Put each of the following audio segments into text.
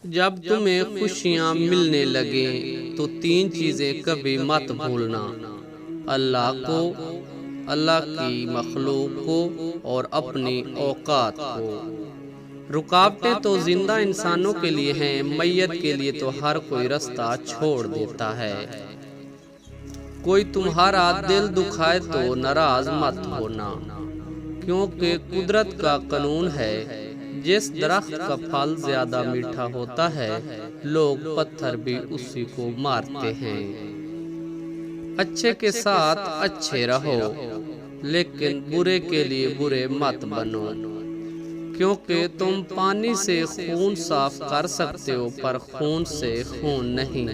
جب تمہیں خوشیاں ملنے لگیں تو تین چیزیں کبھی مت بھولنا: اللہ کو، اللہ کی مخلوق کو اور اپنی اوقات کو۔ رکاوٹیں تو زندہ انسانوں کے لیے ہیں، میت کے لیے تو ہر کوئی رستہ چھوڑ دیتا ہے۔ کوئی تمہارا دل دکھائے تو ناراض مت ہونا، کیونکہ قدرت کا قانون ہے، جس درخت کا پھل زیادہ میٹھا ہوتا ہے لوگ پتھر بھی اسی کو مارتے ہیں۔ اچھے کے ساتھ اچھے رہو، لیکن برے کے لیے برے مت بنو، کیونکہ تم پانی سے خون صاف کر سکتے ہو پر خون سے خون نہیں۔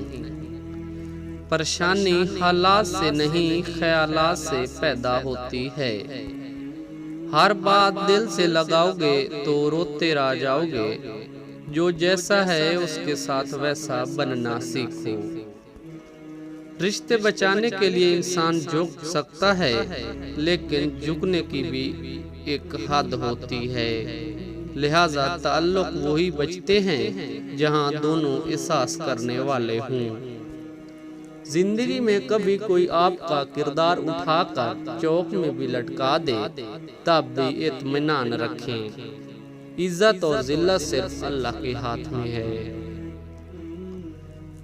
پریشانی حالات سے نہیں، خیالات سے پیدا ہوتی ہے۔ ہر بات دل سے لگاؤ گے تو روتے رہ جاؤ گے۔ جو جیسا ہے اس کے ساتھ ویسا بننا سیکھو۔ رشتے بچانے کے لیے انسان جھک سکتا ہے، لیکن جھکنے کی بھی ایک حد ہوتی ہے، لہذا تعلق وہی بچتے ہیں جہاں دونوں احساس کرنے والے ہوں۔ زندگی میں کبھی کوئی آپ کا کردار اٹھا کر چوک میں بھی لٹکا دے، تب بھی اطمینان رکھیں۔ عزت اور ذلت صرف اللہ کے ہاتھ میں ہے۔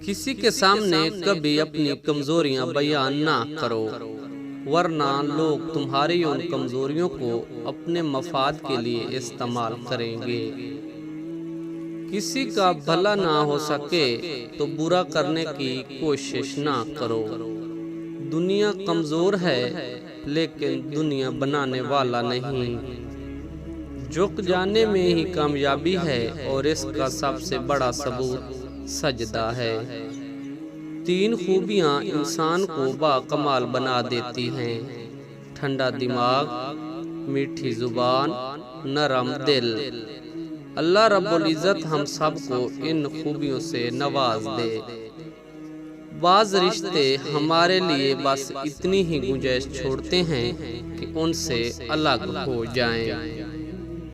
کسی کے سامنے کبھی اپنی کمزوریاں بیان نہ کرو، ورنہ لوگ تمہاری ان کمزوریوں کو اپنے مفاد کے لیے استعمال کریں گے۔ کسی کا بھلا نہ ہو سکے تو برا کرنے کی کوشش نہ کرو۔ دنیا کمزور ہے، لیکن دنیا بنانے والا نہیں۔ جھک جانے میں ہی کامیابی ہے، اور اس کا سب سے بڑا ثبوت سجدہ ہے۔ تین خوبیاں انسان کو باکمال بنا دیتی ہیں: ٹھنڈا دماغ، میٹھی زبان، نرم دل۔ اللہ رب العزت ہم سب کو ان خوبیوں سے نواز دے۔ بعض رشتے ہمارے لیے بس اتنی ہی گنجائش چھوڑتے ہیں کہ ان سے الگ ہو جائیں۔